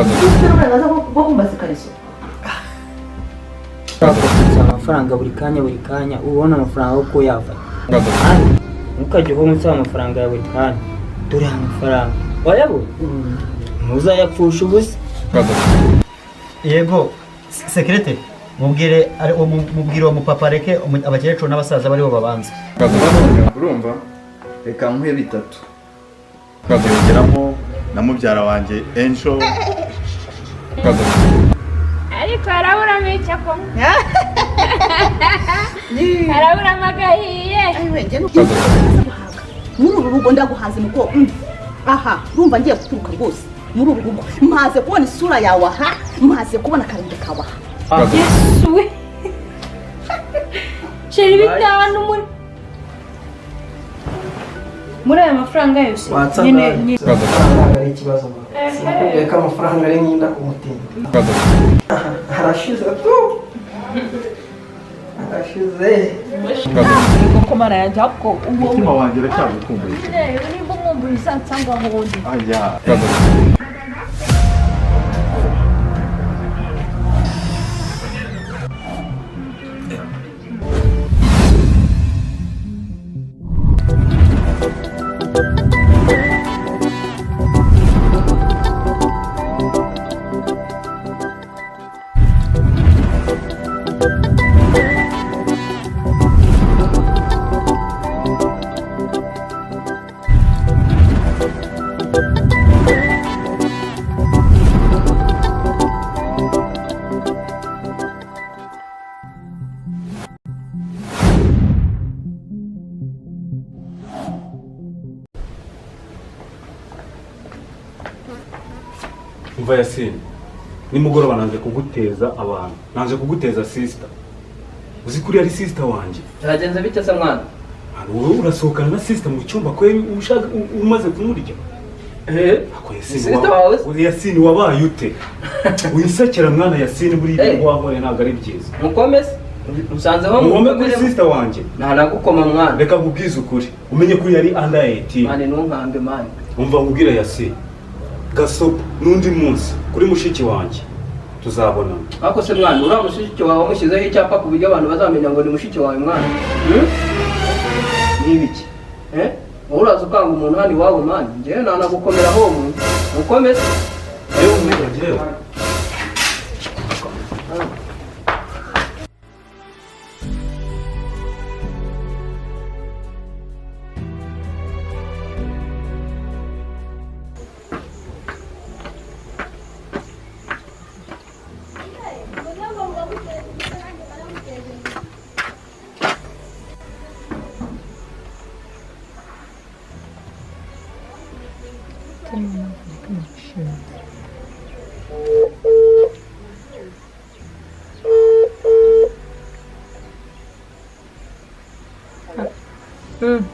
uburenganzira bwo kumbaza ikariso. Amafaranga buri kanya ubona amafaranga uko yava. Ntukajye uho umusaba amafaranga ya buri kanya. Dore amafaranga wayabonye ntuzayapfusha ubusa. Yego secretary mubwire uwo mupapa reke abakecuru n'abasaza bariho babanza. Urumva reka muhe bitatu kageramo na mubyara wanjye Enjo ariko arabura mecha ko arabura magahiye muri uru rugo ndaguhaze muko aha urumva ngiye guturuka rwose muri uru rugo mpaze kubona isura yawe aha mpaze kubona karinde kawa Yesu we Sheri bitanu muri aya mafaranga yose nyine ari ikibazo reka amafaranga ari nyinda ku mutima harashize tu harashize ko mara ya jako umutima wanjye uracyagukumbuye nimba mwumvise nsanga hondi aya Umva Yasini, nimugoroba nanze kuguteza abantu, nanze kuguteza sister. Uzi kuri ari sister wanje. Byagenze bite se mwana? Wowe urasohokana na sister mu cyumba ko ushaka umaze kumurya. Ako Yasini. Sister wawe? Yasini wabaye ute? Wisekera mwana Yasini buri ngo wahore ntago ari byiza. Mukomeze usanze ho mukomeze sister wanje. Ntanagukoma mwana. Reka nkubwize ukuri. Umenye kuri yari under 18. Mane ntunkambe mane. Umva nkubwira Yasini. Gasopo nundi munsi kuri mushiki wanje tuzabona. Ako se mwana ura mushiki wawe mushizeho icyapa ku bijya abantu bazamenya ngo ni mushiki wawe mwana. Nibiki? Uraza ukanga umuntu handi wawe mwana. Nje nanagukomera ho umuntu. Ukomeze. Ayo umwegere.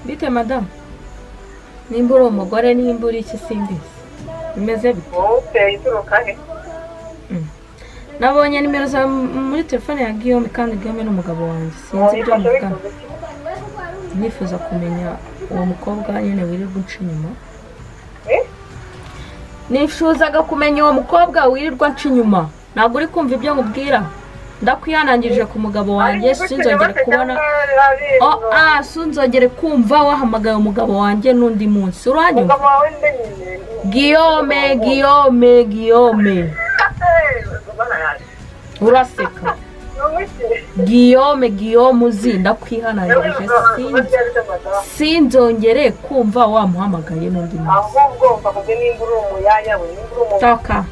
Bite madam nimba uri umugore nimba uri iki simbizi bimeze bite wowe ituruka he nabonye nimero za muri telefone ya Guillaume kandi Guillaume n'umugabo wanjye sinzi ibyo muvugana nifuza kumenya uwo mukobwa nyine wirirwa unca inyuma nifuzaga kumenya uwo mukobwa wirirwa unca inyuma ntabwo uri kumva ibyo nkubwira ndakwihanangirije ku mugabo wanjye sinzongere kubona sinzongere kumva wahamagaye umugabo wanjye n'undi munsi uranyumva Guillaume uraseka Guillaume uzi ndakwihanangirije sinzongere kumva wamuhamagaye n'undi munsi toka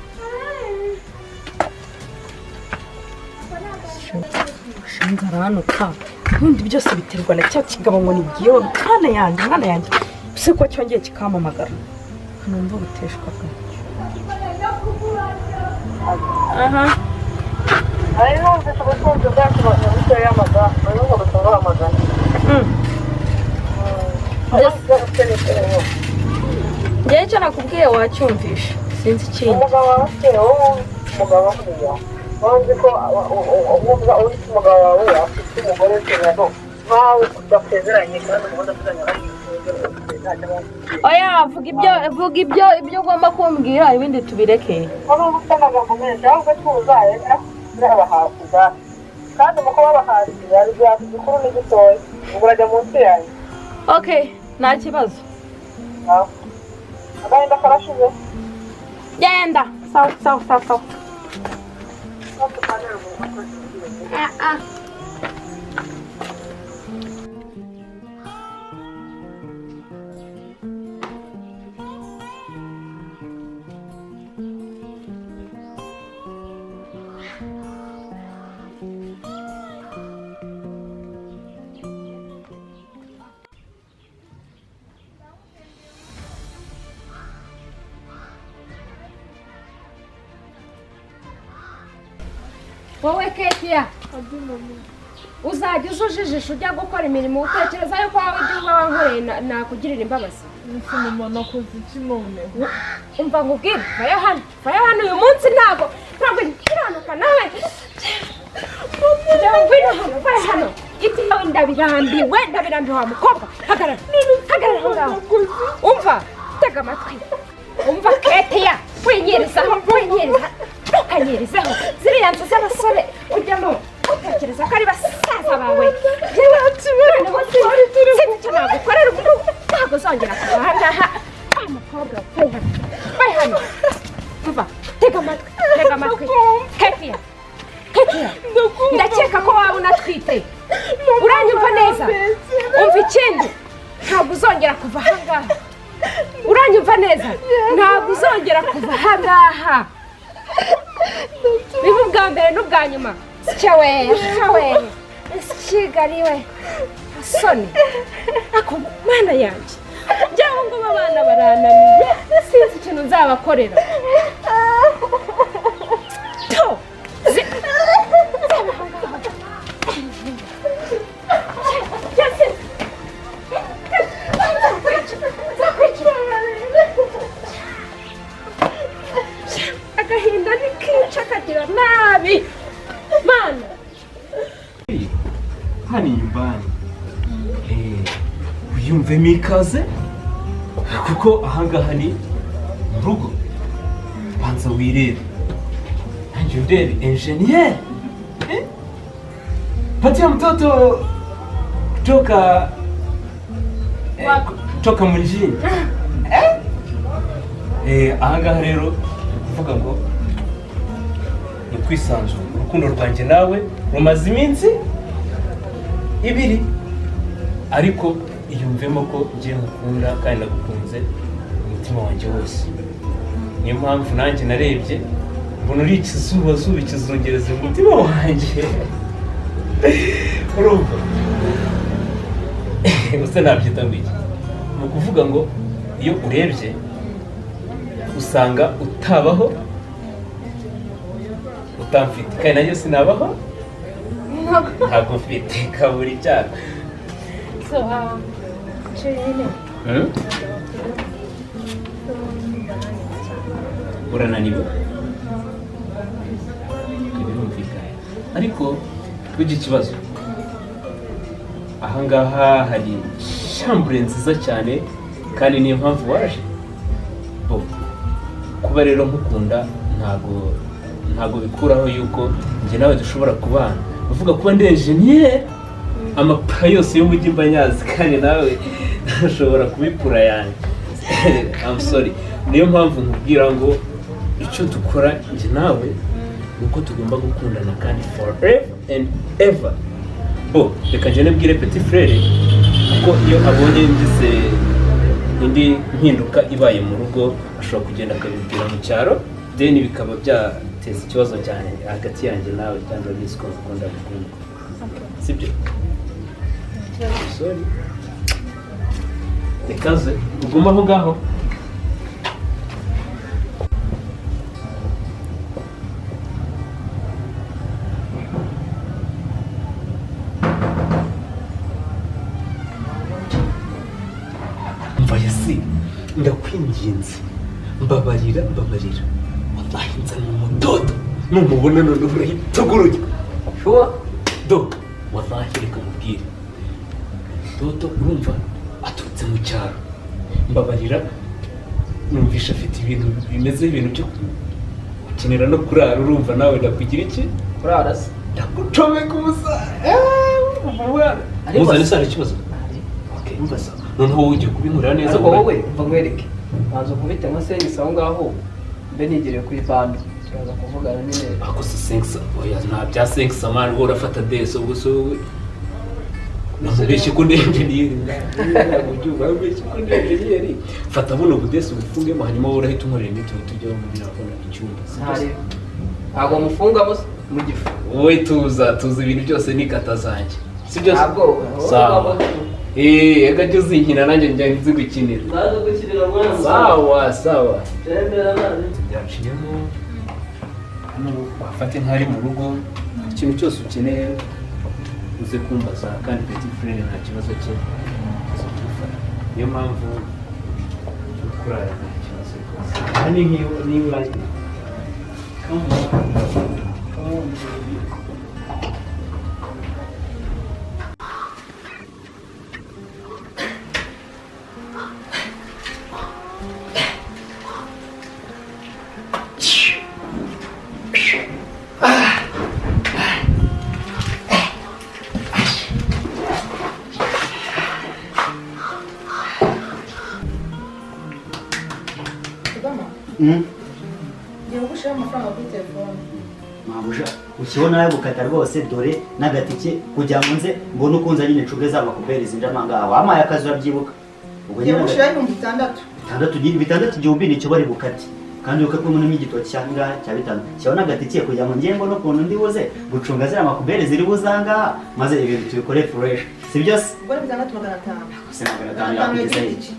ngaranuka ubundi byose biterwa na cya kigabo ngo ni Guillaume mwana yanjye se ko cyongeye kikamamagara numva guteshwa aha ari numva ubutunzi bwacu bafite y'amagara ari ngo batanga amagara njye cyo nakubwiye wacyumvisha sinzi ikindi umugabo kuriya wanzi ko uvuga uri umugabo wawe afite umugore cyane nkaho udasezeranye kandi umugore afitanye ari oya vuga ibyo ugomba kumbwira ibindi tubireke. Wari ufite amagambo menshi ahubwo tuzaye n'abahaza kandi mu kuba abahanzi hari ibyatsi gikuru n'igitoya ubwo urajya munsi yanjye. Okay, nta kibazo. Agahinda karashize. Genda. Sawa. wowe Ketia uzajya ujijisha ujya gukora imirimo utekereza yuko waba ibyo uba wankoreye nakugirira imbabazi. Mama nakoze iki none? Umva nkubwire vayo hano uyu munsi ntabwo nkiranuka nawe. Vayo hano iti yawe ndabirambiwe wa mukobwa. Hagarara aho ngaho. Umva tega amatwi. Umva Ketia winyirizaho ntukanyirizeho ziriya nzu z'abasore ujyamo utekereza ko ari basaza bawe. Sinzi icyo nagukorera ubu ntabwo uzongera kuva aha ngaha. Umukobwa vayo hano. Umva tega amatwi Ketia ndakeka ko waba unatwite. Uranyumva neza? Umva ikindi ntabwo uzongera kuva aha ngaha. Uranyumva neza? Ntabwo uzongera kuva aha ngaha. Biba ubwa mbere n'ubwa nyuma. Cyawe Kigali Soni ako mana yanjye njyaho ngo abana barananiye sinzi ikintu nzabakorera. Agahinda ni kica kagira nabi mana. Hani nyumbani uyumvemo ikaze kuko ahangaha ni mu rugo. Banza wirebe nanjye ndebe engineer patia mtoto kutoka mjini. Ahangaha rero kuvuga ngo ni kwisanzura. Urukundo rwanjye nawe rumaze iminsi 2 ariko iyumvemo ko ngiye ngukunda kandi nagukunze umutima wanjye wose. Niyo mpamvu nanjye narebye mbona uri ikizuba ikizungereza umutima wanjye. Urumva gusa nabyita ngo iki ni ukuvuga ngo iyo urebye usanga utabaho utamfite kandi nanjye sinabaho ntabwo mfite kaburi cyane. Urananiwe birumvikana ariko kugira ikibazo ahangaha hari chambre nziza cyane kandi niyo mpamvu waje. Kuba rero nkukunda ntago bikuraho yuko njye nawe dushobora kubana. Uvuga kuba ndi engineer amapfa yose y'umujyi mbanyazi kandi nawe ushobora kubipura yanjye. I'm sorry. Niyo mpamvu nkubwira ngo icyo dukora njye nawe nuko tugomba gukundana kandi forever and ever. Reka njye nabwire petit frere kuko iyo abonye ngize indi mpinduka ibaye mu rugo ashobora kugenda akabibwira mu cyaro then bikaba byateza ikibazo cyane hagati yanjye nawe cyangwa bisiko gukunda gukunda. Sibyo? Sorry. Ikaze uguma aho ngaho. Ndakwinginze mbabarira wallahi nzana umudodo numubona none urahita uguruye wallahi reka mubwire dodo urumva aturutse mu cyaro mbabarira numvisha afite ibintu bimeze ibintu byo gukinira no kurara urumva nawe ndakugira iki kurara se ndagucomeka ubusa muzane sana ikibazo noneho wowe ugiye kubinkurira neza ariko wowe mva nkwereke banza ukubite nka senyisa aho ngaho mbe nigereye kuri bande turaza kuvugana nyine ako se senkisa oya nta bya senkisa mani wowe urafata deso gusa wowe namubeshye ko ndi enjeniyeri namubeshye ko ndi enjeniyeri fata buno budesi ubufungemo hanyuma wowe urahita unkorera imiti tujyaho muri nabona icyumba ntabwo mufunga mu gifu wowe tuza ibintu byose n'ikata zanjye si byose ntabwo sawa ega jya uzinkina nanjye njya nzi gukinira ndaza gukinira mwana sawa tembera nawe byaciyemo hano wafate nk'ari mu rugo ikintu cyose ukeneye uze kumbaza kandi petit frere nta kibazo cye niyo mpamvu kurara nta kibazo rwose ni niba mabuja ukibona nawe gukata rwose dore n'agatike kugira ngo nze mbone uko nza nyine ncubwe za makuberi zinjama ngaho wamaye akazi urabyibuka ubwo nyine bitandatu igihumbi nicyo bari bukate kandi uko kumwe n'igitoki cyangwa cya bitanu cyabona agatike kugira ngo ngiye mbone ukuntu ndi buze gucunga zira makuberi ziri buzanga maze ibintu tubikore fresh si byose ubwo ni 6,500 se 500 yakugeza iki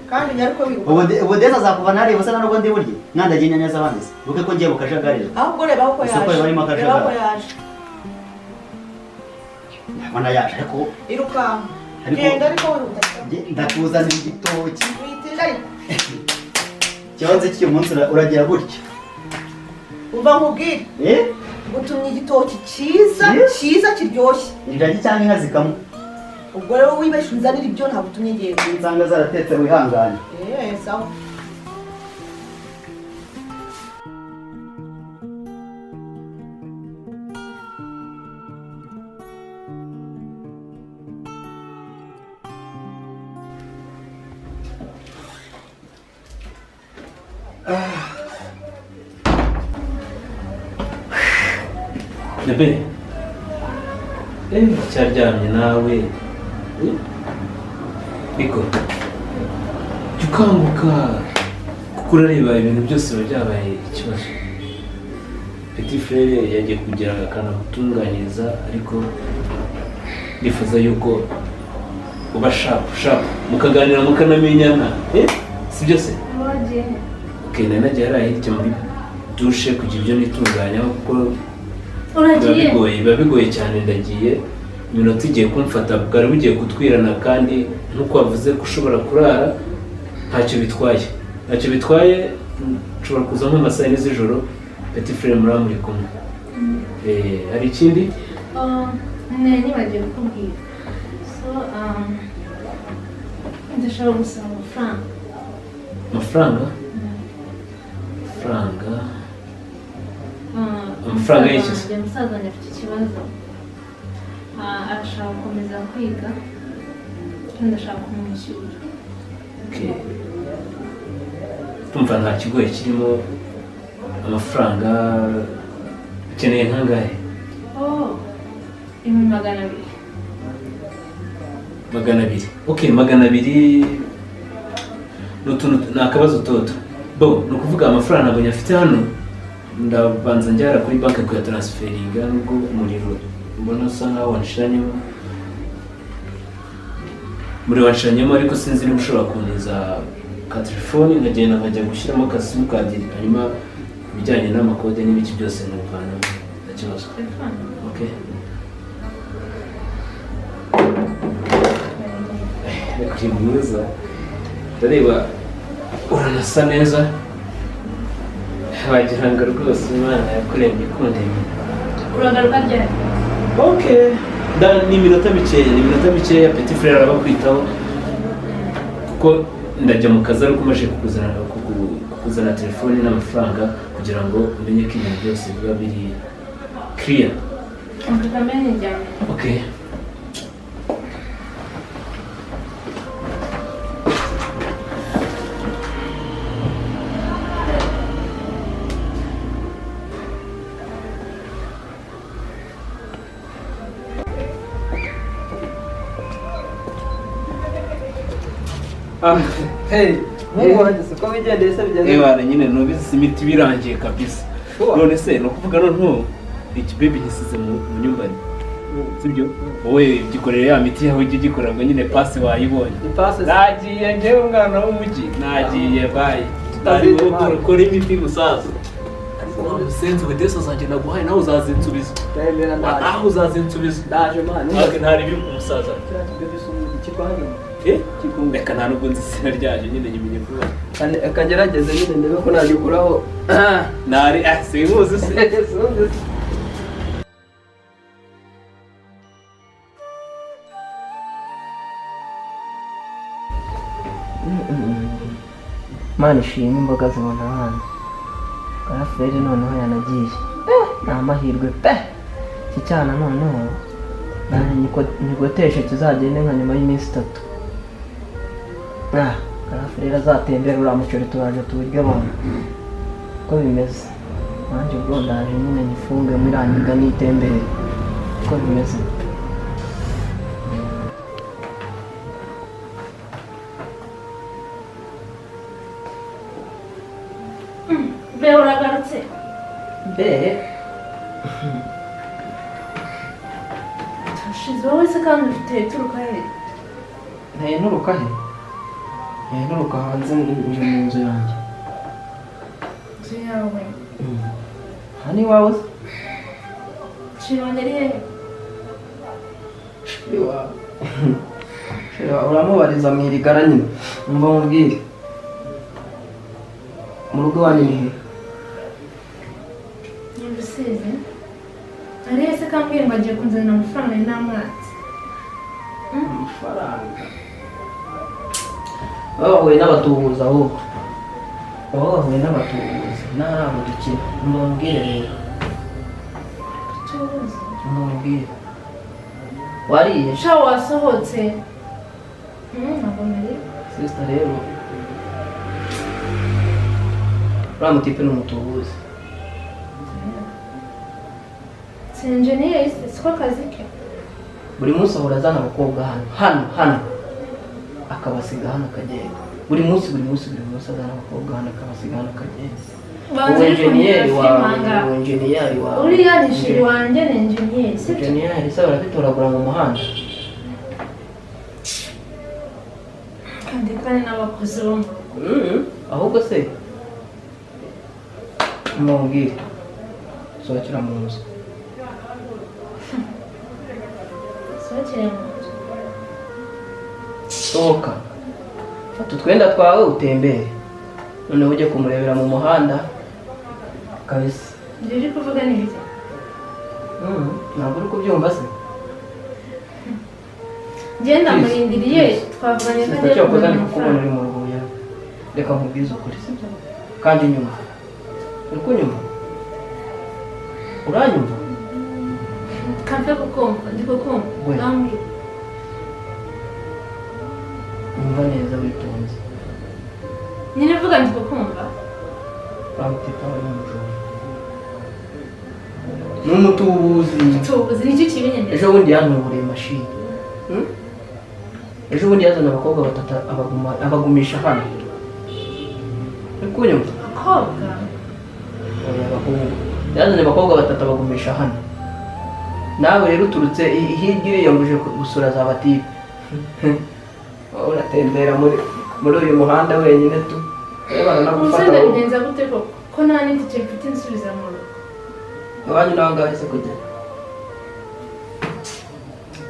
kandi nyaruko wiruka ubu deza zakuva nari busa nubwo ndi burye mwandagiye inyanya z'abandi buke ko ngiye bukajagari ahubwo reba uko yaje isoko barimo akajagari reba uko yaje ndabona yaje ariko iruka genda ariko wiruka ndakuzanira igitoki witinda ariko kibanze cy'uyu munsi uragira gutya umva nkubwire gutumye igitoki cyiza kiryoshye iragi cyangwa inka zikamwa ubwo rero wibeshe unzanira ibyo ntabwo utumye ngiye nsanga zaratetse wihangane sawa bebe cyaryamye nawe niko jya ukanguka kuko urareba ibintu byose biba byabaye ikibazo petit frere yagiye kugira akanagutunganyiriza ariko nifuza yuko uba shapu mukaganira mukanamenyana si byose nari nagiye hariya hirya muri dushe kugira ibyo nitunganyaho kuko biba bigoye cyane ndagiye iminota igiye kumfata bwari bugiye kutwirana kandi nk'uko wavuze ko ushobora kurara ntacyo bitwaye nshobora kuza nko saa 4 z'ijoro petit frere muri muri kumwe hari ikindi nibagiwe kukubwira ndashaka gusaba amafaranga amafaranga y'iki umusaza wanjye afite ikibazo arashaka gukomeza kwiga kandi ashaka kumwishyura tumva nta kigoye kirimo amafaranga ukeneye nkangahe 200 200 ni akabazo toto ni ukuvuga amafaranga ntabwo nyafite hano ndabanza njyara kuri banki kuyatransferinga nubwo umuriro mbona usa nkaho wanshiranyemo ariko sinzi niba ushobora kuntiza ka telefoni nkagenda nkajya gushyiramo ka simukadi hanyuma ibijyanye n'amakode n'ibiki byose nkavana nta kibazo uri mwiza ndareba uranasa neza wagira ngo rwose Imana yakuremye ikundemye uragaruka ryari ni iminota mikeya petit frere araba kwitaho kuko ndajya mu kazi ariko umaze kukuzana telefone n'amafaranga kugira ngo umenye ko ibintu byose biba biri clear. Okay. Hey, wageze ko wigendeye se bigeze? Ebana nyine nubizi imiti birangiye kabisa. None se no kuvuga none iki baby gisize mu nyumbani. Sibyo? Wowe gikorera ya miti yawe gikorera ngo nyine pass wayibonye. Nagiye nje umwana w'umugi. Nagiye bye. Tutari gukora imiti gusaza. Senze wedeso zanje naguhaye nawe uzazinsubiza. Nawe uzazinsubiza. Ndaje man. Ntari biri umusaza. Reka nta nubwo nzi izina ryaje nyine nyimenye vuba akagerageze nyine ndebe ko nagikuraho nari sinkuzi se Mana ishimwe imboga zibona hano Karaferi noneho yanagiye ni amahirwe pe iki cyana noneho nigoteshe kizagende nka nyuma y'iminsi 3 Karaferi azatembera uriya muceri turaje tuwurye bona uko bimeze nanjye ubwo ndaje nyine nifunge mirangiga nitembere uko bimeze Be uragarutse be tashize wowe se kandi ufite turuka he nturuka he nturuka hanze nje mu nzu yanjye inzu yawe hani iwawe shironderi he uramubariza mu irigara nyine mba mubwire mu rugo wanyu ni he ni Rusizi ariye se kambwira ngo agiye kunzanira amafaranga n'amazi amafaranga wahuye n'abatubuzi ahubwo wahuye n'abatubuzi ntabwo dukina mbabwire rero mbabwire wariye sha wasohotse ntabwo nari sister rero uriya mutipe ni umutubuzi si enjeniyeri se siko akazi ke buri munsi ahora azana abakobwa hano akabasiga hano akagenda buri munsi azana abakobwa hano akabasiga hano akagenda uwenjeniyeri wawe uriya ni shiri wanjye ni enjeniyeri si enjeniyeri se barabitoragura mu muhanda kandi kandi n'abakozi bo mu rugo ahubwo se mbabwire sohokera mu nzu sohokere mu nzu sohoka fata utwenda twawe utembere noneho ujye kumurebera mu muhanda kabisa ibyo uri kuvuga ni ibiki ntabwo uri kubyumva se ngenda murindiriye twavuganye ko agiye kubona kubona amafaranga uri mu rugo yawe reka nkubwize ukuri sibyo kandi nyuma uri kunyumva uranyumva kampe kukumva ndi kukumva We. ngambwira nyumva neza witonze nyine vuga ndi kukumva bamutita we n'umutubuzi tubuzi nicyo kibinyemeza ejo bundi yantuburiye mashini ejo bundi yazana abakobwa 3 abagumisha hano uri kunyumva abakobwa yazanye abakobwa 3 abagumisha hano nawe rero uturutse hirya uriyambuje gusura za batipe uratembera muri uyu muhanda wenyine tu umusore ndabigenza gute ko nta n'itike mfite nsubiza mu rugo iwanyu nawe ngaho ese kujya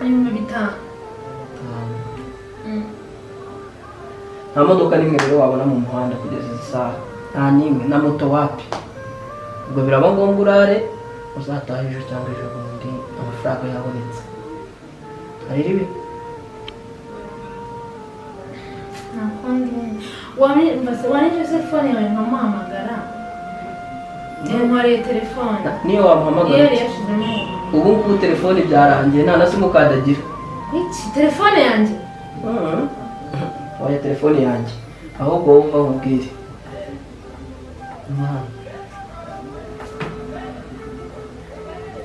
ibihumbi 5 nta modoka n'imwe rero wabona mu muhanda kugeza izi saha nta n'imwe na moto wapi ubwo biraba ngombwa urare uzataha ejo cyangwa ejo bundi amafaranga yabonetse hari ribi wanije telefone yawe nkamuhamagara ntwareye telefone niyo wamuhamagara iyo yashizemo ubu ngubu telefone byarangiye nta na simukadi agira iki telefone yanjye oya telefone yanjye ahubwo wumva nkubwire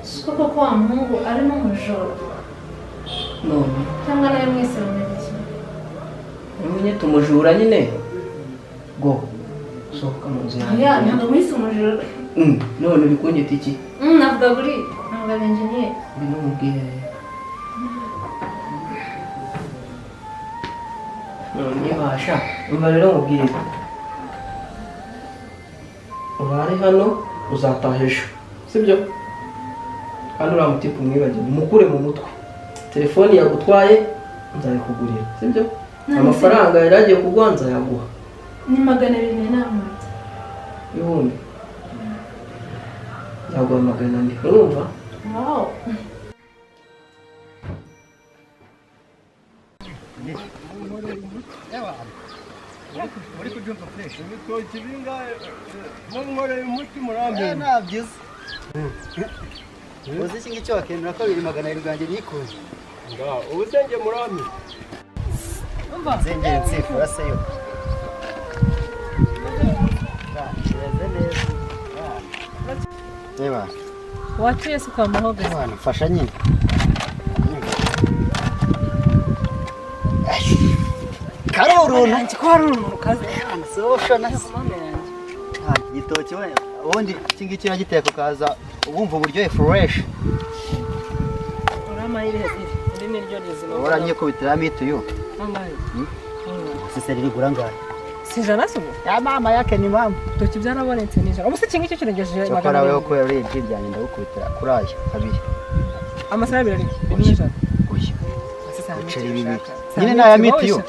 siko koko wa muhungu ari n'umujoro none cyangwa nawe mwese mumeze nyine tumujura nyine go sohoka mu nzu ya ntabwo mwese umujoro none bikunyita iki navuga buri ntabwo ari engineer binumubwire ntibasha umva rero mubwire urare hano uzataha ejo sibyo hano uriya mutipe umwibagire umukure mu mutwe telefoni yagutwaye nzayikugurira sibyo amafaranga yari agiye kuguha nzayaguha ni 200 n'amata ibihumbi yaguha 400 urumva wow uri kubyumva fresh ibitoki bingahe munkoreye umuti murambiwe nabyiza uzi iki ngicyo wakemera ko 200 bwanjye nikuye ubu se njye murambi nzengere nsifura se yo reba watuye se kwa muhogo bwana fasha nyine karuru nanjye ko hari umuntu kaze sosho nasi igitoki we ubundi iki ngiki uragiteka ukaza wumva uburyohe fresh uramayire iri ni ryo rizima uranyikubitira mituyu angahe sise rigura ngahe sijana subu ya mama yake ni mama toki byarabonetse nijana ubu se kingi cyo kirengeje magana wewe ko yari ijyanye ndagukubitira kurayo kabiri amasara birari nijana nyine naya mitiyo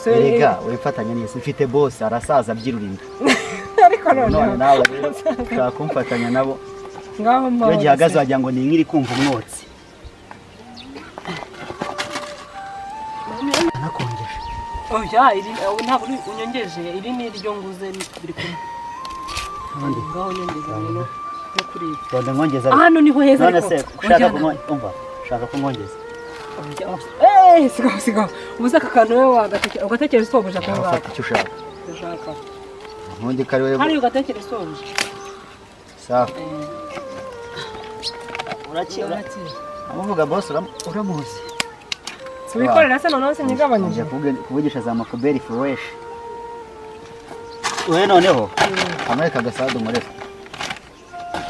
erega wifatanya nese mfite boss arasaza byirurinda ariko none nawe ushaka kumfatanya nabo ngaho mbaho iyo gihagaze wagira ngo ni nkiri kumva umwotsi nakongeje oya iri ntabwo unyongeje iri ni ryo nguze biri kumwe ngaho nyongeza rero no kuri tonde ngongeza hano niho heza ariko none se ushaka kumwongeza sigaho ubuze aka kantu wowe ugatekereza isohoje ako ngako icyo ushaka nkundi kari wewe hari ugatekereza isohoje sawa urakira amuvuga boss uramuzi wikorera se noneho se nyigabanyije kuvugisha za makoberi fresh we noneho amureka gasado murefu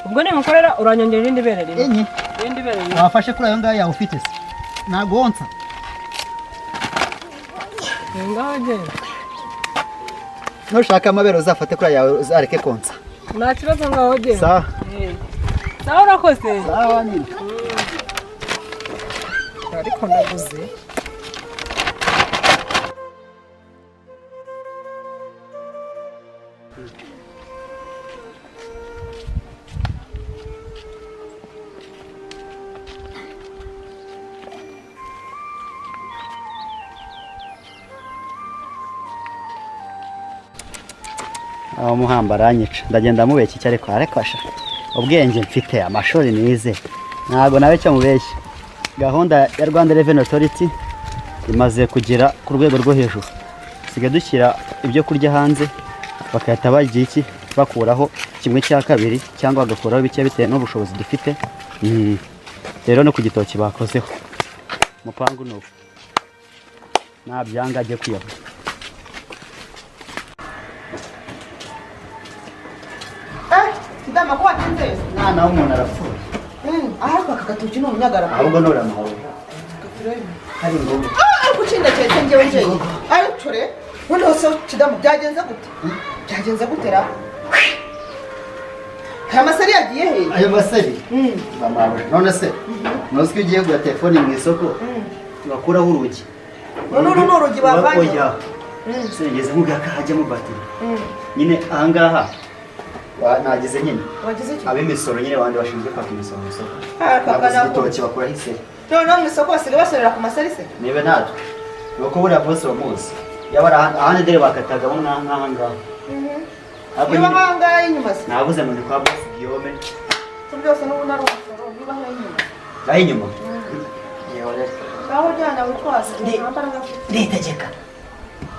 ubwo ni mukorera uranyongera irindi bere rimwe irindi bere rimwe wafashe kuri ayo ngayo ufite se ntabwo wonsa ngaje nushaka amabere uzafate kuri yawe uzareke konsa nta kibazo ngaho je sawa sawa urakoze sawa nyine ariko ndaguze aho muhamba aranyica ndagenda mubeshya icyo ariko asha ubwenge mfite amashuri nize ntabwo nawe cyo mubeshya gahunda ya Rwanda Revenue Authority imaze kugera ku rwego rwo hejuru sigaye dushyira ibyo kurya hanze bakahita bagiye iki bakuraho 1/2 cyangwa bagakuraho bike bitewe n'ubushobozi dufite rero no ku gitoki bakozeho mupangu nuko nta byanga ajye kwiyahura Sidama kwa tenze. Mwana w'umuntu arapfuye. Ahako akagatoki no munyagara. Ahubwo nora mahoro. Hari ngombwa. Kucinda cyete ngewe ngewe. Ari cure. None so Sidama byagenze gute? Byagenze gutera. Aya masari yagiye he? Ayo masari. Bamawe. None se. Nozwi ugiye gura telefone mu isoko. Bakuraho urugi. None urugi bavanye. Oya. Sengeze mugaka hajya mu batiri. Nyine ahangaha nagize nyine wagize iki abemisoro nyine bandi bashinzwe kwaka imisoro mu isoko akakana igitoki bakora hise no mu isoko basiga basorera ku masarise nibe natwe nuko buriya bose bamuzi yabara ahandi dere bakataga bo nk'aha ngaha. Niba hangaye inyuma se. Nabuze ngo ni kwa boss Guillaume. Byose n'ubu nari umusoro niba hangaye inyuma. Aho inyuma. Aho jyana witwaza. Nditegeka.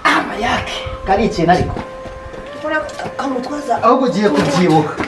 Ama yake. Kari ikintu ariko. Kora kamutwaza. Ahubwo ugiye kubyibuka.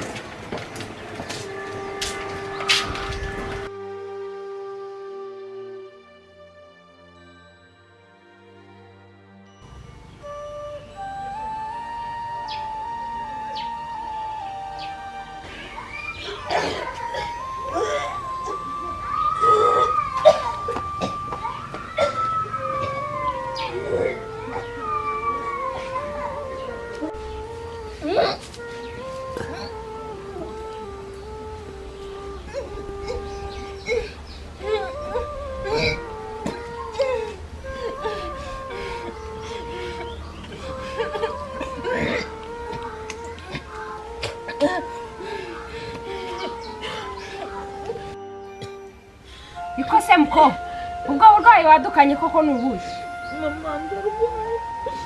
Bikose mko ubwo burwayi wadukanye koko nubuye. Mama ndarwaye.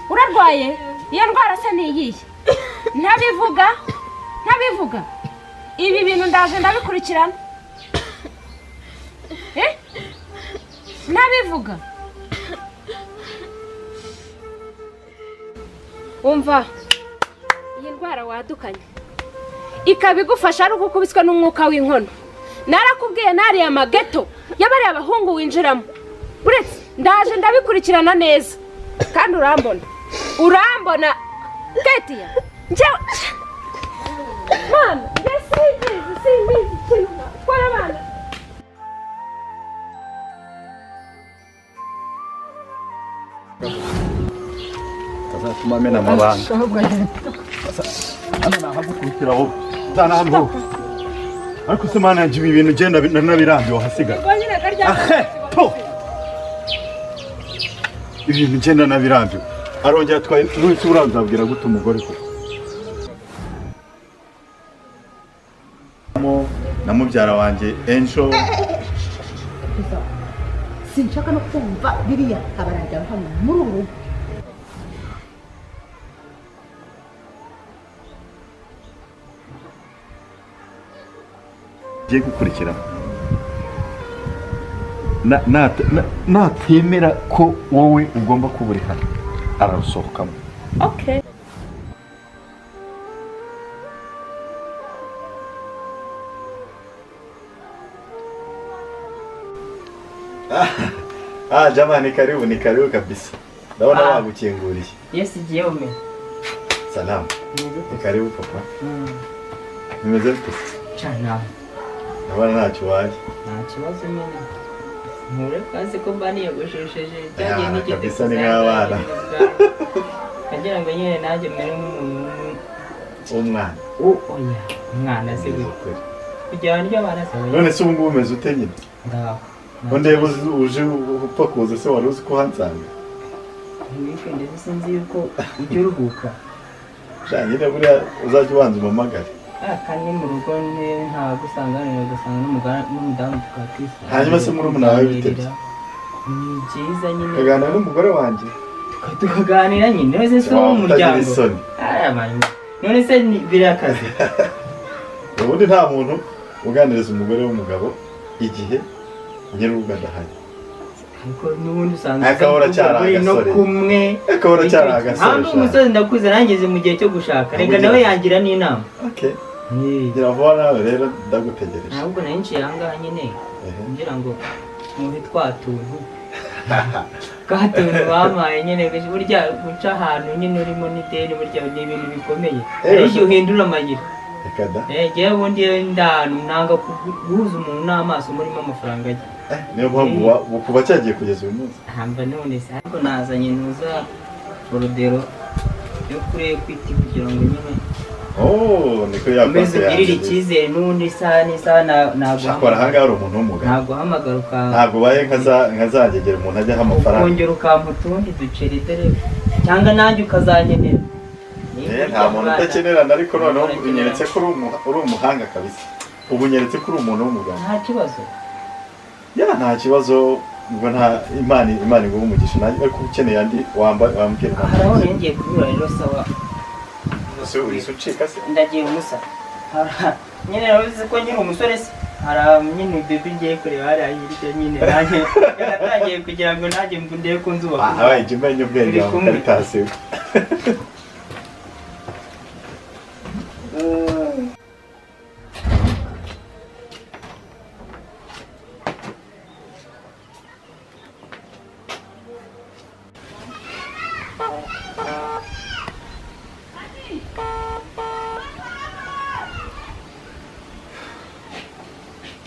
Urarwaye? Iyo ndwara se ni iyihe? Ntabivuga. Ibi bintu ndaje ndabikurikirana. Ntabivuga. Umva. Iyi ndwara wadukanye ikabigufasha ari ukukubiswe n'umwuka w'inkono. Narakubwiye nari amageto yabari abahungu winjiramo. Buretse ndaje ndabikurikirana neza. Kandi urambona Ketia njyewe mana simbizi kinuma kora bana Kazatuma mena amabanga ana nahavukukiraho zana hano ariko se mana yanjye ibintu genda nabirambiwe hasigaye ibintu genda nabirambiwe arongera twaye n'iki uranzabwira gute umugore ko na mubyara wanjye Enjo sinshaka no kumva biriya abarajya hano muri ubu giye gukurikira natemera ko wowe ugomba kuburi hano ararusohokamo. Okay. Jamani ni karibu kabisa. Naona wagukinguriye. Yes, Guillaume. Salamu. Ni karibu papa. Nimeze bite? Cyana. Nabana ntacyo waje. Nta kibazo nyine. Mure kazi ko bani yagoshesheje cyagiye n'igiti. Kabisa ni nk'abana. Kagira ngo nyine nanjye mere nk'umuntu umwana. Oya, umwana se gukora. Kujyana n'ibyo abana se. None se ubu ngubu umeze ute nyine? Ndaho. Onde uje upfa kuza se wari uzi ko hansanga? Weekend sinzi yuko ujya uruhuka. Nyine buriya uzajya ubanza umamagare. Kandi mu rugo nta gusanganira ugasanga n'umudamu tukatwisa. Hanyuma se murumuna wawe bitebye? Ni byiza nyine. Kaganira n'umugore wanjye? Tukaganira nyine none se wo mu muryango. None se birakaze. Ubundi nta muntu uganiriza umugore w'umugabo igihe nyeruga ndahari. Ariko n'ubundi usanga akahora cyari agasore no kumwe akahora cyari agasore. Handi umusozi ndakuze nangeze mu gihe cyo gushaka rega nawe yangira n'inama. Okay. Ngira vuba nawe rero ndagutegereje. Ntabwo nanci yanga nyine ngira ngo muhe twatuntu. Katuntu bamaye nyine burya guca ahantu nyine urimo n'ideni burya ni ibintu bikomeye. Ariko uhindura amayira. Ngewe ubundi ndanu nanga guhuza umuntu n'amaso murimo amafaranga ye. Niyo mpamvu kuba cyagiye kugeza uyu munsi. Hamba none se ariko nazanye ntuza borodero yo kure kwiti kugira ngo nyine niko yakwase yaje. Mbese icyizere n'undi isa ntabwo akora hanga ari umuntu w'umugabo. Ntabwo hamagaruka. Ntabwo baye nkazagegera umuntu ajya amafaranga. Kongera ukampa utundi duceri dore cyangwa nanjye ukazanyenera. Nta muntu utakenerana ariko noneho unyeretse ko uri umuhanga kabisa. Ubu nyeretse ko uri umuntu w'umugabo. Nta kibazo. Nta kibazo ubwo nta imana iguha umugisha nanjye ariko ukeneye andi wambwira harabona ngiye kubura rero sawa ese uri ucika se ndagiye umusa nyine navuze ko nyine umusore se nyine bebe ngiye kureba hariya hirya nyine nanjye yaratangiye kugira ngo nanjye ndebe ko nzubaka abaye njye mbenye ubwenge wawe karitasiwe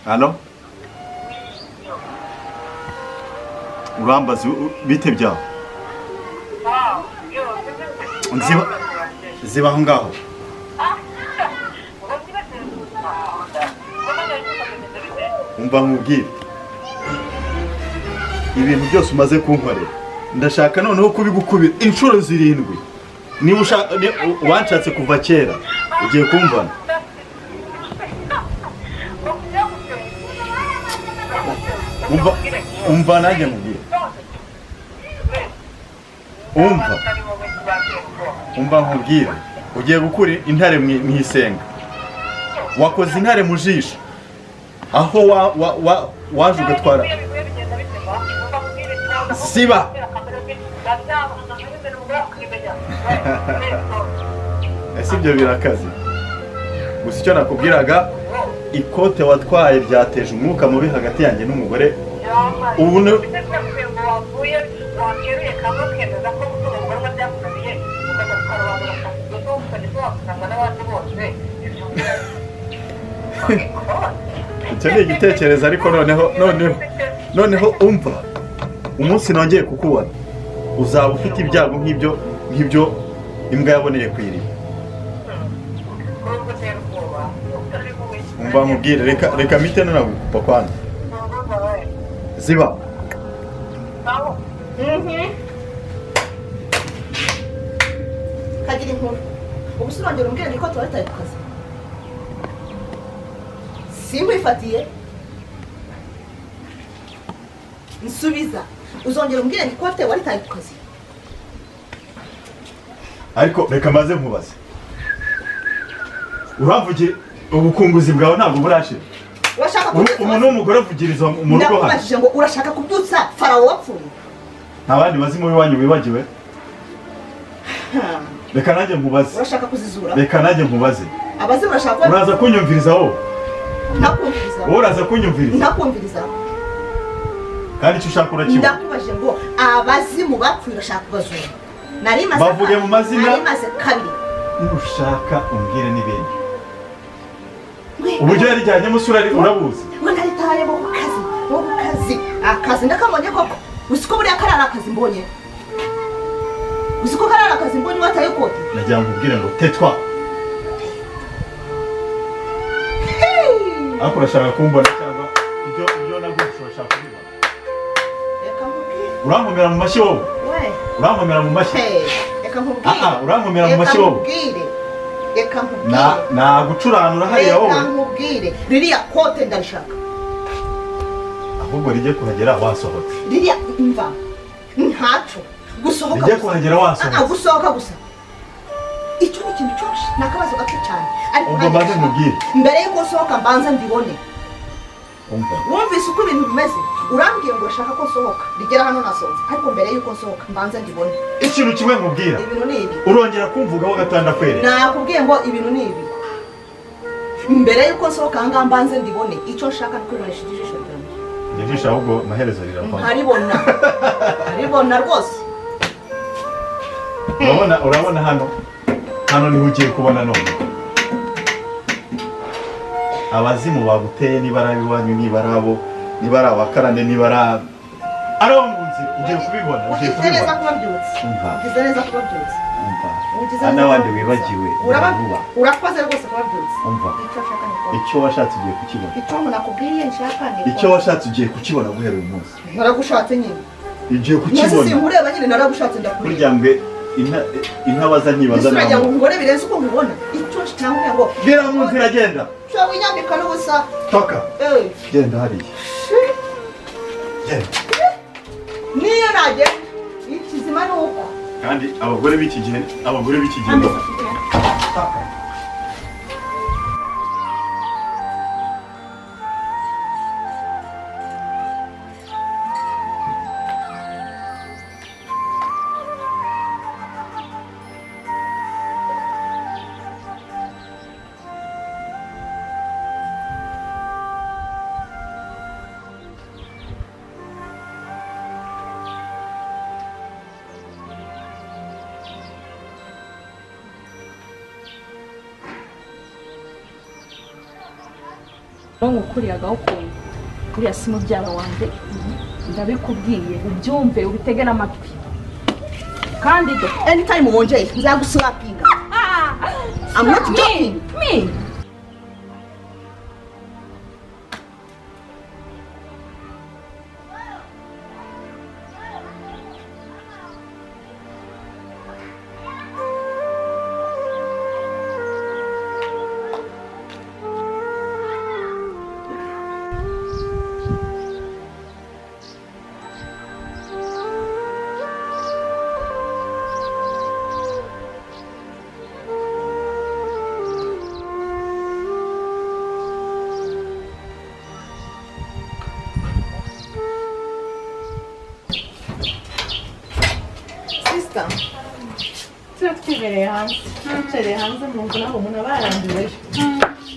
Halo? Urambaza bite byawe? Ziba aho ngaho. Umva nkubwire. Ibintu byose umaze kunkorera. Ndashaka noneho kubigukubira inshuro 7. Niba wanshatse kuva kera, ugiye kumvana. Umva nanjye nkubwire. Umva nkubwire. Ugiye gukura intare mu isenga. Wakoze intare mu jisho. Aho waje ugatwara. Siba. Ese ibyo birakaze. Gusa icyo nakubwiraga ikote watwaye byateje umwuka mubi hagati yanjye n'umugore. Ubu no icyo ni igitekerezo ariko noneho umva umunsi nongeye kukubona uzaba ufite ibyago nk'ibyo imbwa yaboneye ku iriba. Umva nkubwire reka mite nanagukupa kwanza. Ziba. Kagira inkuru. Ubusirongera umbwira niko tuwaritaye ku kazi. Simwifatiye. Nsubiza. Uzongera umbwira niko waritaye ku kazi. Ariko reka maze nkubaze. Uramvugiye ubukunguzi bwawe ntabwo burashira. Umuntu w'umugore avugiriza mu rugo hano. Nakubajije ngo urashaka kubyutsa Farawo wapfuye. Ntabandi bazimu biwanyu wibagiwe. Reka nanjye nkubaze. Urashaka kuzizura. Reka nanjye nkubaze. Abazimu urashaka uraza kunyumviriza wowe. Ntakumviriza. Wowe uraza kunyumviriza. Ntakumviriza. Kandi icyo ushaka urakiba. Ndakubajije ngo abazimu bapfuye urashaka kubazura. Narimaze. Bavuge mu mazina. Narimaze kabiri. Ushaka umbwire n'ibindi. Uburyo yarijyanye musura urabuzi. Ngo naritaye mu kazi. Akazi ndakamanye koko. Usiko buri akarara akazi mbonye. Usiko karara akazi mbonye wataye kote. Najya nkubwire ngo tetwa. Ako urashaka kumbona cyangwa ibyo nagusho urashaka kubibona. Reka nkubwire. Urankomera mu mashyi wowe. Urankomera mu mashyi. Reka nkubwire. Urankomera mu mashyi wowe. Reka nkubwire. Nagucuranura hariya wowe. Reka nkubwire. Ririya kote ndarishaka. Ahubwo rijye kuhagera wasohotse. Ririya imva. Ntaco. Gusohoka. Rijye kuhagera wasohotse. Gusohoka gusa. Icyo ni ikintu cyose. Nakabazo gato cyane. Ubwo mbaze nkubwire. Mbere yuko sohoka mbanza mbibone. Umva. Wumvise uko ibintu bimeze? Urambwiye ngo urashaka ko sohoka. Rigera hano nasohotse. Ariko mbere yuko sohoka mbanza mbibone. Ikintu kimwe nkubwira. Ibintu ni ibi. Urongera kumvugaho gatanda kwere. Nakubwiye ngo ibintu ni ibi. Mbere yuko sohoka anga mbanze mbibone. Icyo nshaka kwibonesha ijisho ryanjye. Ijisho ahubwo maherezo riravamo. Haribona. Haribona rwose. Urabona hano niho ugiye kubona none. Abazimu baguteye niba ari iwanyu niba ari abo niba ari abakarane niba ari arongunzi ugiye kubibona ugize neza kubabyutse. Ugize neza kubabyutse. N'abandi wibagiwe urakoze rwose kubabyutse. Icyo washatse ugiye kukibona. Icyo nakubwiye nshaka ni icyo washatse ugiye kukibona guhera uyu munsi. Naragushatse nyine. Ugiye kukibona. Nasi simureba nyine naragushatse ndakuri. Kurya mbe intabaza ntibaza nawe. Urajya ngo ngore birenze uko nkubona. Icyo cyangwa ngo bira mu nzira genda. Cyo winyambika n'ubusa. Toka. Genda hariya. Genda. niyo nagenda ikizima ni uko kandi abagore b'iki gihe nkukuriyaga ukuntu uriya si mubyara wanjye ndabikubwiye ubyumve ubitege n'amatwi kandi do anytime wongeye nzaguslapinga. I'm not joking. Me. Twibereye hanze twibereye hanze mu nzu naho umuntu aba yarambiweyo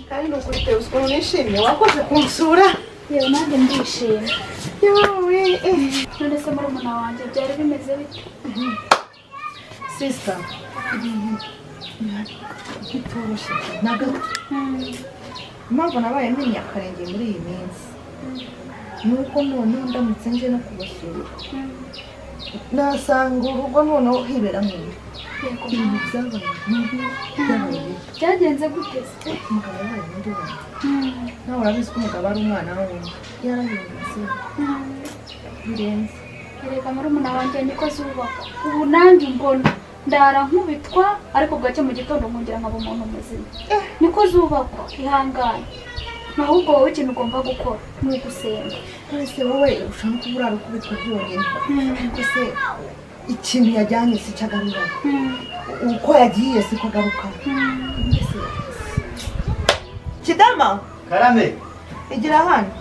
kandi ni ukuri tewe ukuntu nishimye wakoze kunsura. Yewe nanjye ndishimye. Yowe none se murumuna wanjye byari bimeze bite? Sister bitoroshye na gato. Impamvu nabaye menya akarenge muri iyi minsi nuko noneho ndamutse nje no kubasura nasanga urugo noneho hiberamo ibintu byabaye byagenze gute se? umugabo yabaye muri we nawe urabizi ko umugabo ari umwana we yarahindutse birenze. Erega murumuna wanjye niko zubakwa ubu nanjye mbona ndara nkubitwa ariko bwacye mu gitondo nkongera nkaba umuntu muzima niko zubakwa. Ihangane ahubwo wowe ikintu ugomba gukora ni ugusenga. Ese wowe ushaka kuburara ukubitwa byonyine ariko se ikintu yajyanye si cyagarura uko yagiye siko agaruka. Kidama Karame igira hano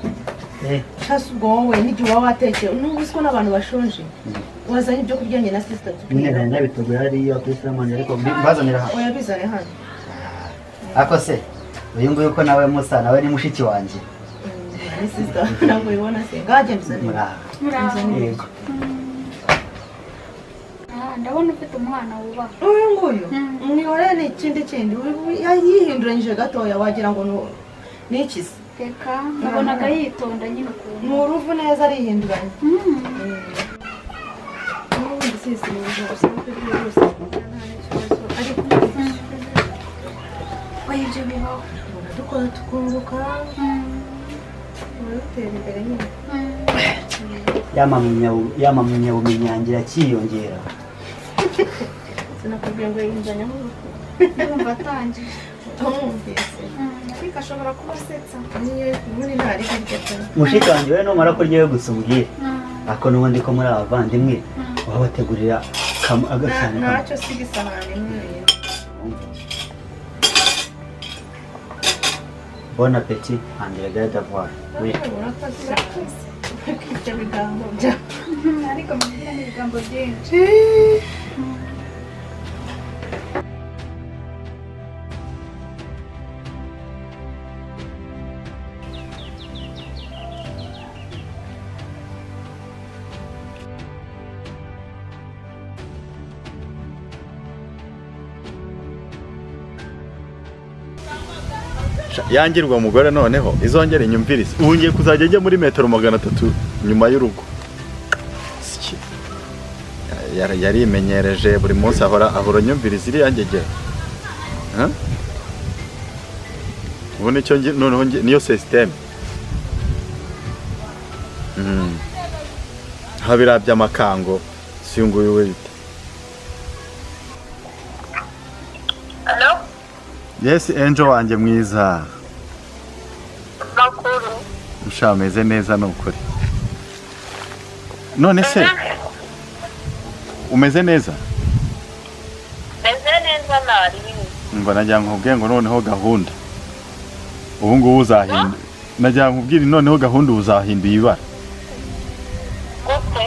shasi ubwo wowe n'igihe waba watekeye n'ubu uzi ko n'abantu bashonje wazanye ibyo kurya njye na sister nyine nari nabiteguye hariya kuri Salmon ariko bazanira hano. Oya bizane hano. Ako se uyu nguyu ko nawe musa nawe ni mushiki wanjye. Ni sister ntabwo ibona se ngaje bizane. Yego. Ndabona ufite umwana wubaha. Uyu nguyu mwihoreye ni ikindi kindi yihinduranyije gatoya wagira ngo ni iki se? Reka nabonaga yitonda nyine ukuntu. Ni uruvu neza arihinduranya. N'ubundi sisi ni ubuzima busanzwe bwose nta n'ikibazo ariko oya ibyo bibaho dukora tukunguka urutera imbere nyine yamamenya ubumenyi yanjye yakiyongera. sinakubwiye ngo yinjanya nk'urufu ndumva atangije tumwumvise ariko ashobora kuba asetsa muri ntari hirya cyane. Mushiki wanjye we numara kurya yo gusa umbwire ako n'ubundi ko muri abavandimwe wabategurira agasana ntacyo siga isahani imwe. Bon appétit and regret d'avoir. Oui. Ibyo bigambo bya ariko mugira n'ibigambo byinshi. yangirwa umugore noneho izongera inyumvirize ubu ngiye kuzajya ajya muri metero 300 nyuma y'urugo. Yarimenyereje buri munsi ahora nyumvirize iri yangegera. Ubu nicyo noneho niyo system. Habirabya amakango si nguyu we bite. Hello? Yes, Angel wanjye mwiza. Makuru. Ushameze neza nukuri. None se umeze neza? meze neza nari ngo najya nkubwiye ngo noneho gahunda ubu ngubu uzahinda najya nkubwira noneho gahunda uzahinduye ibara gute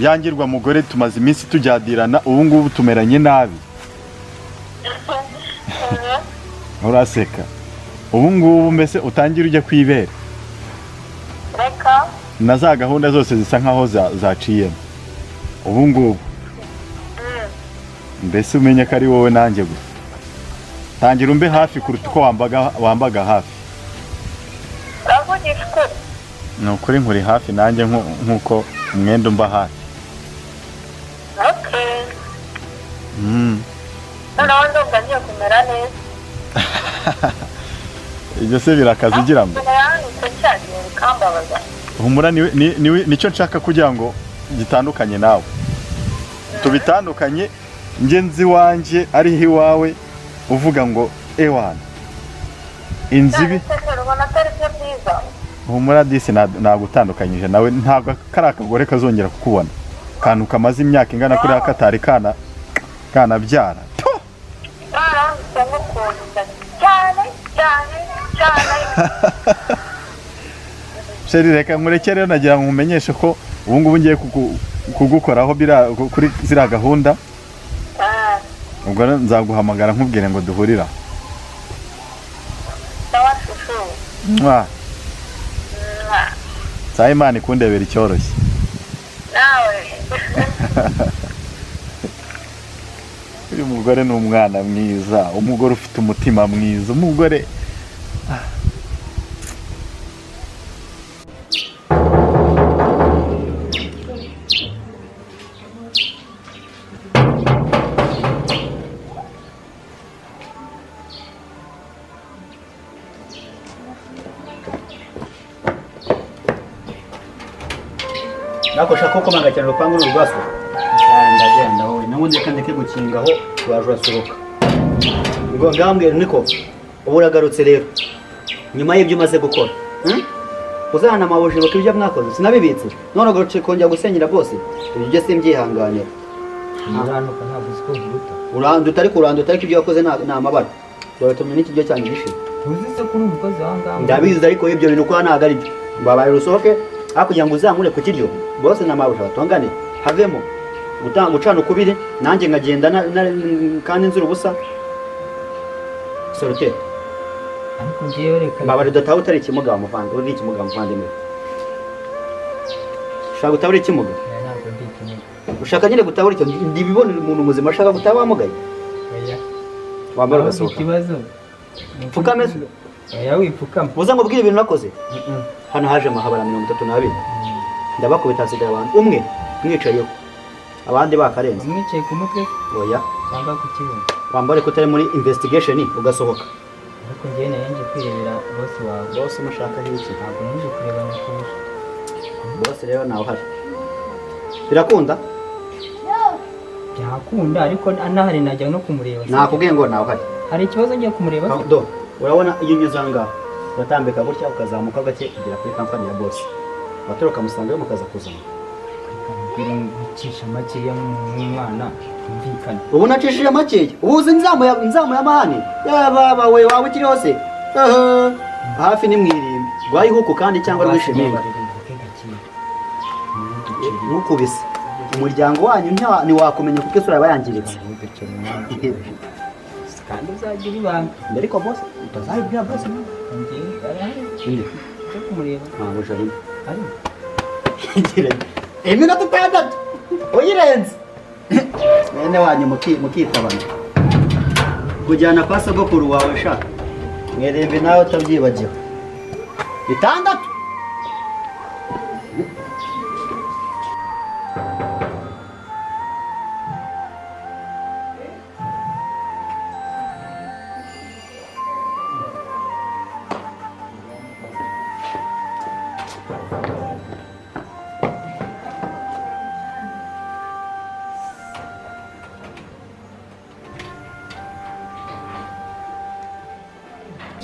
yangirwa mugore tumaze iminsi tujyadirana ubu ngubu tumeranye nabi uraseka ubu ngubu mbese utangira ujya kwibera reka na za gahunda zose zisa nkaho zaciyemo ubu ngubu mbese umenye ko ari wowe nanjye gusa tangira umbe hafi kuruta uko wambaga hafi uravugisha ukuri ni ukuri nkuri hafi nanjye nk'uko umwenda umba hafi okay noneho ndumva ngiye kumera neza ibyo se birakaza ugira ngo yanitse cyagiye bikambabaza humura nicyo nshaka kugira ngo gitandukanye nawe tubitandukanye njye nzi iwanjye ariho iwawe uvuga ngo ewana inzibi humura disi nagutandukanyije nawe ntabwo kari akagore kazongera kukubona kantu kamaze imyaka ingana kuriya katari kanabyara sheri reka nkureke rero nagira ngo umenyeshe ko ubu ngubu ngiye kugukoraho kuri ziriya gahunda ubwo nzaguhamagara nkubwire ngo duhurira saa Imana ikundebera icyoroshye uyu mugore ni umwana mwiza umugore ufite umutima mwiza umugore nakosha koko mangakira rupangu n'urwaso ndagenda wowe nabundi kandi ke gukingaho waje urasohoka ngo ngambwira niko ubu uragarutse rero nyuma y'ibyo umaze gukora uzana amabuje bako ibyo mwakoze sinabibitse none ugaruke kongera gusenyera bose ibyo simbyihanganira uranuka ntabwo uziko uruta uranduta ariko uranduta ariko ibyo wakoze ni amabara uratumye n'ikibyo cyane gishe tuzi se kuri umukozi wangamba ndabizi ariko ibyo bintu kwa ntago ari byo babaye rusohoke hakugira ngo uzamure ku kiryo bose n'amabuje batongane havemo gucana ukubiri nanjye ngagenda kandi nzira ubusa sorute ariko ngiye reka babari dataho utari ikimuga muvandi uri ikimuga muvandimwe ushaka gutabura ikimuga ntabwo ndi ikimuga ushaka nyine gutabura icyo ndibibonera umuntu muzima ashaka gutaba wamugaye wambara ugasohoka ikibazo pfukame oya wipfukame uza ngo ubwire ibintu nakoze hano haje amahabara 32 ndabakubita hasigaye abantu umwe mwicayeho abandi bakarenze mwicaye ku mutwe oya cyangwa ku kibuno wambare ko utari muri investigation ugasohoka ariko ngiye nayenje kwirebera boss wawe boss mushaka iki ntabwo nje kureba nakurusha boss rero nawe hari birakunda byakunda ariko anahari najya no kumureba nakubwiye ngo nawe hari ikibazo ngiye kumureba do urabona iyo unyuze ngaho uratambika gutya ukazamuka gake kugera kuri kampani ya boss batoroka musanga yo mukaza kuzana ngicisha makeya n'umwana tumvikana ubu nacishije makeya ubuze inzamu ya mahani yaba we wawe ukiri hose hafi ni mwirimbi rwayihuku kandi cyangwa rwishimenga nukubise umuryango wanyu ntiwakumenya kuko isura yabayangiritse kandi uzagira ibanga ariko boss utazabibwira boss ngiye arahari indi cyo kumureba ntabwo jari ari iminota 6 uyirenze mwene wanyu mukitabana kujyana kwa sogokuru wawe sha mwerembe nawe utabyibagiwe 6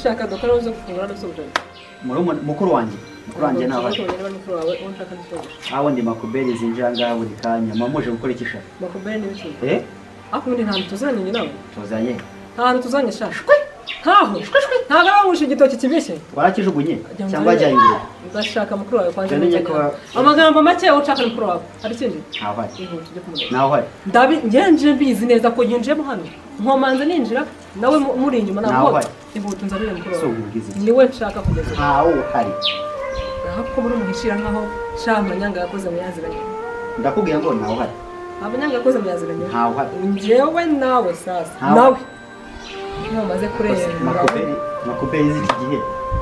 shaka dukora uzo gufungura no soje mukuru wanjye mukuru wanjye nawe aho ndi makuberi zinjira ngaha buri kanya mamuje gukora iki shaka makuberi ni biki ako ubundi ntabwo tuzanye nawe tuzanye ntabwo tuzanye shaka ntaho ntabwo arabangusha igitoki kibishye warakijugunye cyangwa ajyanye imbere ndashaka mukuru wawe kwanjye amagambo make ushaka mukuru wawe hari ikindi ntaho hari ngenje mbizi neza ko yinjiyemo hano nkomanze ninjira nawe muri inyuma ntabwo ihuta nzanire mukuru wawe niwe nshaka kugeza ntaho hari ahako muri umuhishira nkaho Amanyanga yakoze mu yaziranye ndakubwiye ngo ntaho hari Amanyanga yakoze mu yaziranye ntaho hari njyewe nawe sasa nawe namaze kureba makuberi z'iki gihe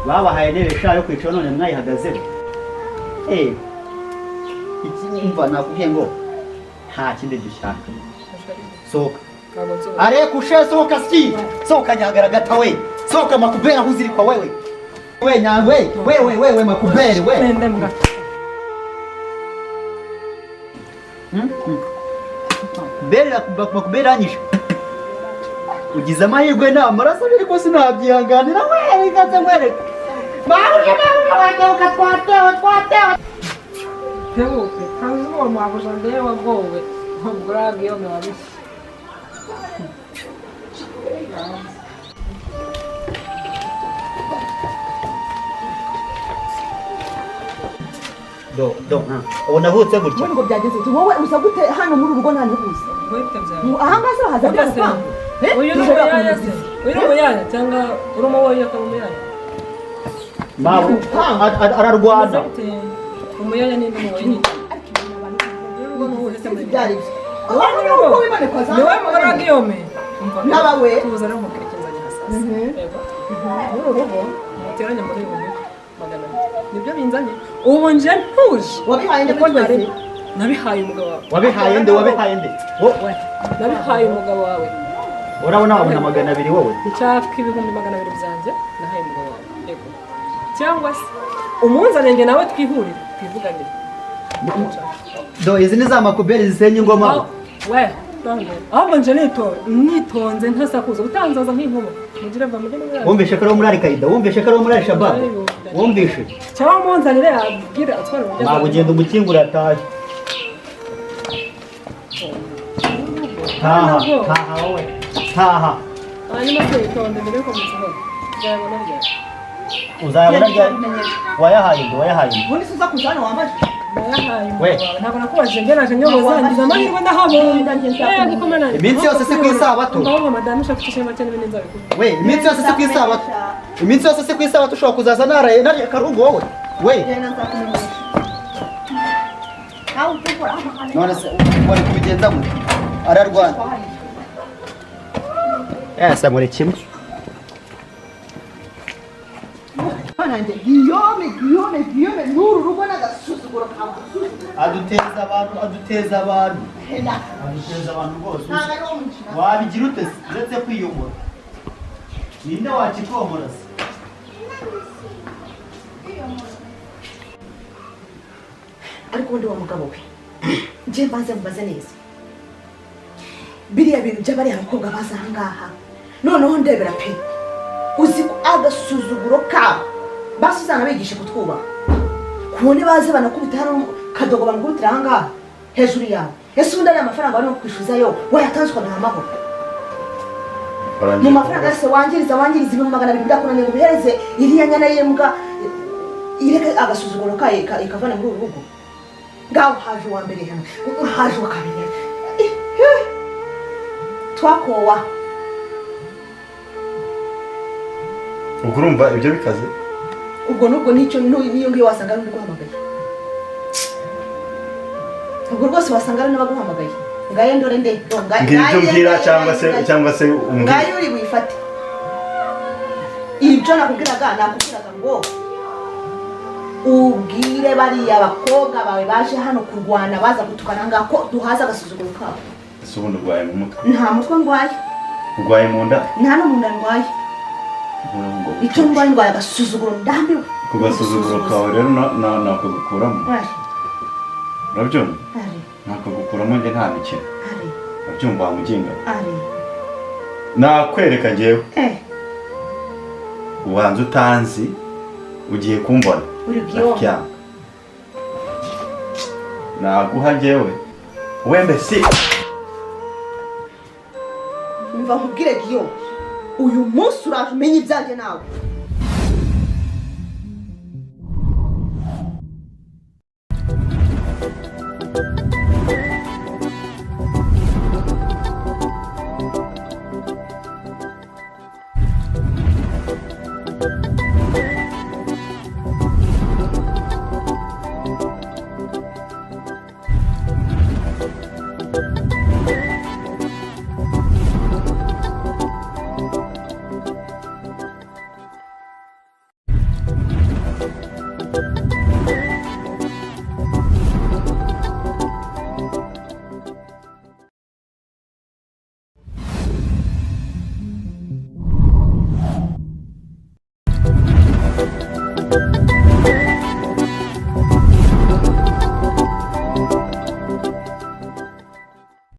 babahaye intebe sha yo kwicara none mwayihagazeho umva nakubwiye ngo nta kindi dushaka sohoka arekushe sohoka ski sohoka nyagaragata we sohoka makuberi aho uzirikwa wewe we nyangwe wewe makuberi we makuberi anyishe ugize amahirwe nta maraso biri ko sinabyihanganira we bigatse mwereka mahuje wanjye twatewe Tebuke, kandi uwo mwabuja ndewe wagowe ntugurage iyo mwabisi ubona avutse gutya ngo byageze wowe uza gute hano muri urugo nta ntibuze aha ngaha haza byose uyu ni umuyaya se uyu ni umuyaya cyangwa urimo wowe akaba umuyaya mabu ararwana umuyaya ni n'umuwe nyine niwe mugaraga iyo me n'abawe tuza rero mukerekezanya hasasa yego muri urugo muteranye muri ubu magana nibyo binzanye ubu nje ntuje wabihaye nde kwese nabihaye umugabo wawe wabihaye nde nabihaye umugabo wawe urabona wabona 200 wowe icyaka ibihumbi 200 byanjye nahaye umugabo wawe yego cyangwa se umunzanenge nawe twihurire twivuganire izi ni za makuberi zisenye ingoma we ahubwo nje nitonze ntasakuza utanzaza nk'inkuba mugire va muri mwe wumvishe ko ari muri Al-Qaeda wumvishe ko ari muri Al-Shabaab wumvishe cyangwa munzanire abwira atwara urugendo ntabwo ugenda umukingura ataje taha wowe taha hanyuma se itonde mbere yuko musohoka uzayabona ryari uzayabona ryari wayahaye ubundi suza kuzana wambaje ntabwo nakubajije njye naje nyoboza ngize amahirwe ndahabonye iminsi yose si ku isabato we iminsi yose si ku isabato iminsi yose si ku isabato ushobora kuzaza naraye nariye karungu wowe we none se wari kubigenzamo ararwana ese muri kimwe Guillaume n'uru rugo n'agasuzuguro kawe aduteza abantu rwose wabigira ute uretse kwiyomora ninde wakikomora se ariko ubundi wa mugabo we njye mbanze mubaze neza biriya bintu by'abariya abakobwa baza aha ngaha noneho ndebera pe uzi ko agasuzuguro kabo basuzana bigishe kutwubaha kubone baze banakubita hano kadogo bamukubitira aha ngaha hejuru yawe ese ubundi ariya mafaranga wari no kwishyuzayo wayatanzwe nta mahoro mu mafaranga yose wangiriza ibihumbi 200 byakunaniye ngo ubihereze iriya nyana y'imbwa ireke agasuzuguro kayo ikavana muri uru rugo ngaho haje uwa mbere hano haje uwa kabiri twakowa ubwo urumva ibyo bikaze ubwo nubwo nicyo niyo ngiyo wasanga ari guhamagaye ubwo rwose wasanga ari n'abaguhamagaye ngaye ndore nde ngibyo mbwira cyangwa se ngaye uri wifate ibyo nakubwiraga ngo ubwire bariya bakobwa bawe baje hano kurwana baza gutukana ngako duhaza agasuzuguro kabo ese ubundi urwaye mu mutwe nta mutwe ndwaye urwaye mu nda nta no mu nda ndwaye icyo ndwaye agasuzuguro ndambiwe ku gasuzuguro kawe rero nakagukuramo urabyumva nakagukuramo njye nta mikino urabyumva wamuginga nakwereka njyewe ubanza utanzi ugiye kumbona uri Guillaume naguha njyewe wembe si umva nkubwire Guillaume uyu munsi uraje umenye ibyanjye nawe